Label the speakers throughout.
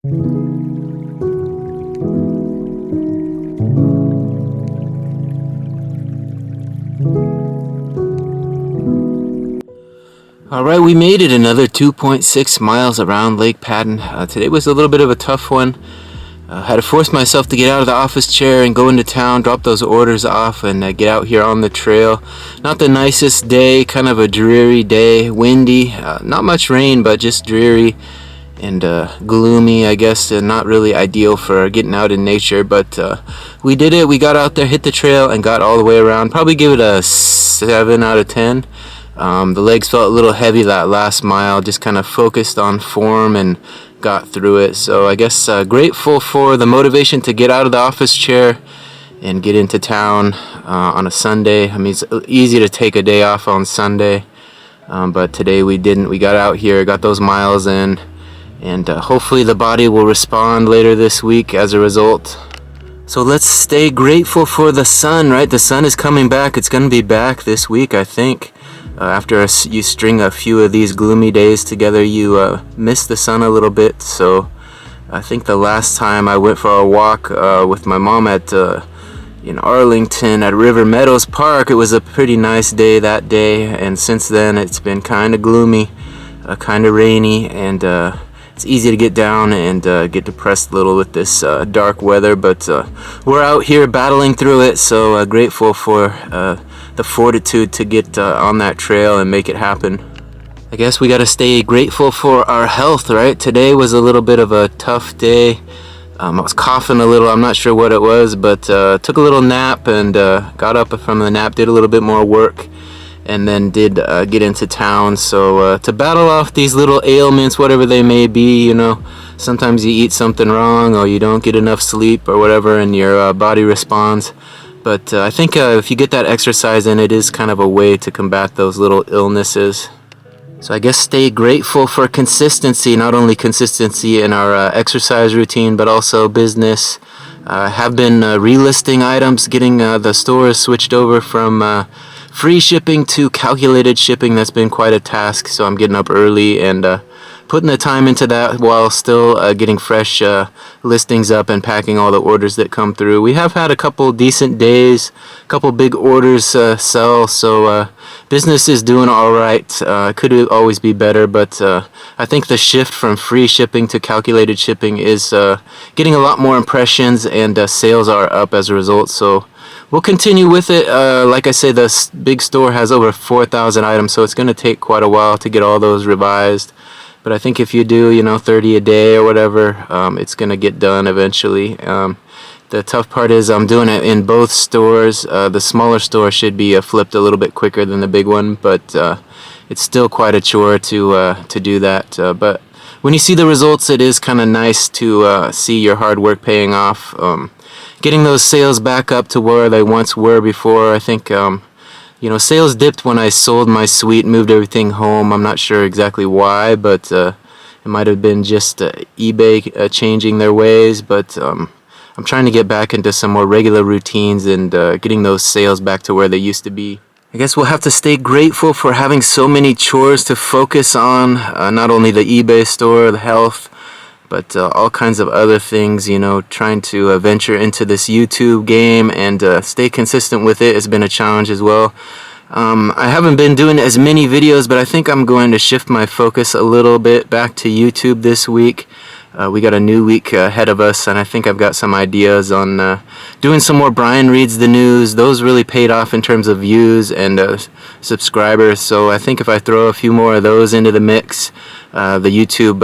Speaker 1: Alright, we made it another 2.6 miles around Lake Padden. Today was a little bit of a tough one. Had to force myself to get out of the office chair and go into town, drop those orders off, and get out here on the trail. Not the nicest day, kind of a dreary day, windy, not much rain, but just dreary and gloomy, I guess, and not really ideal for getting out in nature. But we did it. We got out there, hit the trail, and got all the way around. Probably give it a 7 out of 10. The legs felt a little heavy that last mile, just kind of focused on form and got through it. So I guess grateful for the motivation to get out of the office chair and get into town on a Sunday. I mean, it's easy to take a day off on Sunday, but today we didn't. We got out here, got those miles in, and hopefully the body will respond later this week as a result. So let's stay grateful for the sun, right? The sun is coming back. It's going to be back this week, I think. After you string a few of these gloomy days together, you miss the sun a little bit. So I think the last time I went for a walk with my mom at in Arlington at River Meadows Park, it was a pretty nice day that day. And since then, it's been kind of gloomy, kind of rainy, and it's easy to get down and get depressed a little with this dark weather. But we're out here battling through it, so grateful for the fortitude to get on that trail and make it happen. I guess we got to stay grateful for our health, right? Today was a little bit of a tough day. I was coughing a little. I'm not sure what it was, but took a little nap and got up from the nap, did a little bit more work, and then did get into town. So to battle off these little ailments, whatever they may be, you know, sometimes you eat something wrong or you don't get enough sleep or whatever, and your body responds. But I think if you get that exercise in, it is kind of a way to combat those little illnesses. So I guess stay grateful for consistency, not only consistency in our exercise routine, but also business. Have been relisting items, getting the stores switched over from free shipping to calculated shipping. That's been quite a task, so I'm getting up early and putting the time into that while still getting fresh listings up and packing all the orders that come through. We have had a couple decent days, a couple big orders sell, so business is doing all right. Could always be better, but I think the shift from free shipping to calculated shipping is getting a lot more impressions, and sales are up as a result. So we'll continue with it. Like I say, the big store has over 4,000 items, so it's going to take quite a while to get all those revised. But I think if you do, 30 a day or whatever, it's going to get done eventually. The tough part is I'm doing it in both stores. The smaller store should be flipped a little bit quicker than the big one, but it's still quite a chore to do that. But when you see the results, it is kind of nice to see your hard work paying off. Getting those sales back up to where they once were before. I think sales dipped when I sold my suite, moved everything home. I'm not sure exactly why, but it might have been just eBay changing their ways. But I'm trying to get back into some more regular routines and getting those sales back to where they used to be. I guess we'll have to stay grateful for having so many chores to focus on, not only the eBay store, the health, but all kinds of other things, trying to venture into this YouTube game and stay consistent with it has been a challenge as well. I haven't been doing as many videos, but I think I'm going to shift my focus a little bit back to YouTube this week. We got a new week ahead of us, and I think I've got some ideas on doing some more Brian Reads the News. Those really paid off in terms of views and subscribers, so I think if I throw a few more of those into the mix, the YouTube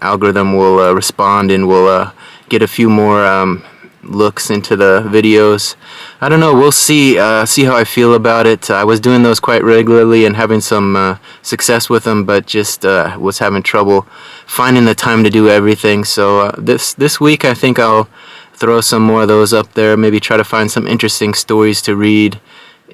Speaker 1: algorithm will respond and we'll get a few more looks into the videos. I don't know, we'll see how I feel about it. I was doing those quite regularly and having some success with them, but just was having trouble finding the time to do everything. So this week I think I'll throw some more of those up there, maybe try to find some interesting stories to read,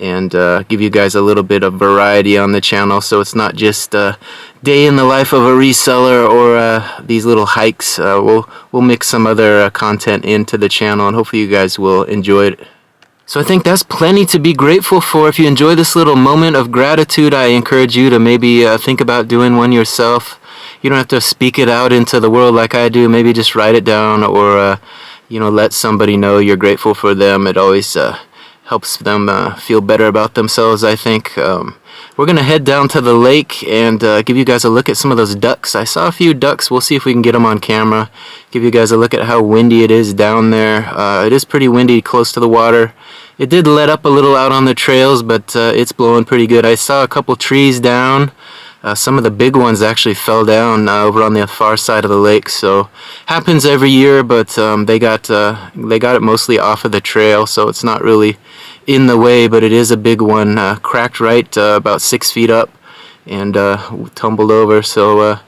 Speaker 1: and give you guys a little bit of variety on the channel, so it's not just a day in the life of a reseller or these little hikes. We'll mix some other content into the channel, and hopefully you guys will enjoy it. So I think that's plenty to be grateful for. If you enjoy this little moment of gratitude, I encourage you to maybe think about doing one yourself. You don't have to speak it out into the world like I do. Maybe just write it down, or let somebody know you're grateful for them. It always helps them feel better about themselves, I think. We're going to head down to the lake and give you guys a look at some of those ducks. I saw a few ducks. We'll see if we can get them on camera. Give you guys a look at how windy it is down there. It is pretty windy close to the water. It did let up a little out on the trails, but it's blowing pretty good. I saw a couple trees down. Some of the big ones actually fell down over on the far side of the lake. So happens every year, but they got it mostly off of the trail, so it's not really in the way. But it is a big one, cracked right about 6 feet up, and tumbled over. So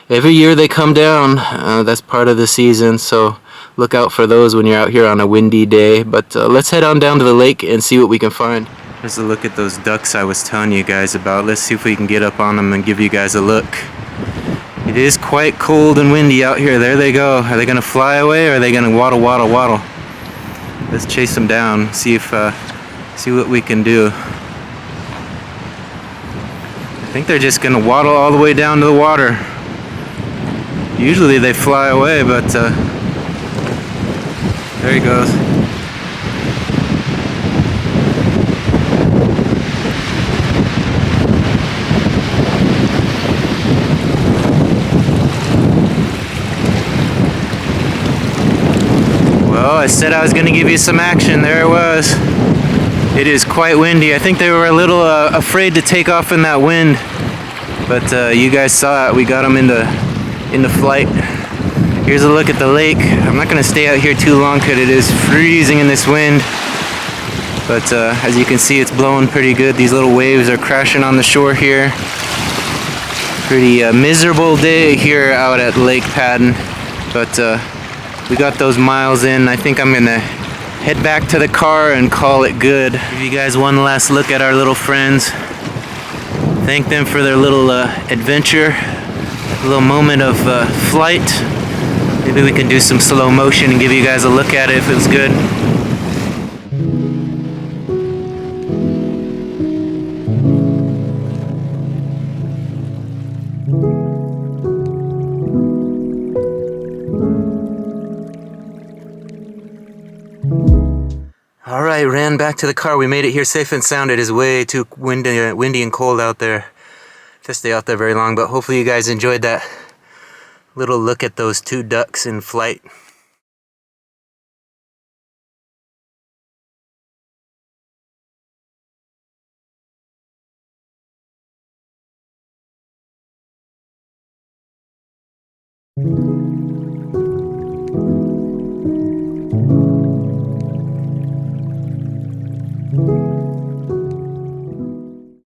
Speaker 1: every year they come down. That's part of the season. So look out for those when you're out here on a windy day. But let's head on down to the lake and see what we can find. Here's a look at those ducks I was telling you guys about. Let's see if we can get up on them and give you guys a look. It is quite cold and windy out here. There they go. Are they going to fly away, or are they going to waddle, waddle, waddle? Let's chase them down, see what we can do. I think they're just going to waddle all the way down to the water. Usually they fly away, but there he goes. Well, I said I was going to give you some action. There it was. It is quite windy. I think they were a little afraid to take off in that wind, but you guys saw it. We got them into flight. Here's a look at the lake. I'm not going to stay out here too long because it is freezing in this wind, but as you can see, it's blowing pretty good. These little waves are crashing on the shore here. Pretty miserable day here out at Lake Padden, but we got those miles in. I think I'm gonna head back to the car and call it good. Give you guys one last look at our little friends. Thank them for their little adventure, a little moment of flight. Maybe we can do some slow motion and give you guys a look at it if it was good. Alright, ran back to the car. We made it here safe and sound. It is way too windy and cold out there to stay out there very long, but hopefully you guys enjoyed that little look at those two ducks in flight.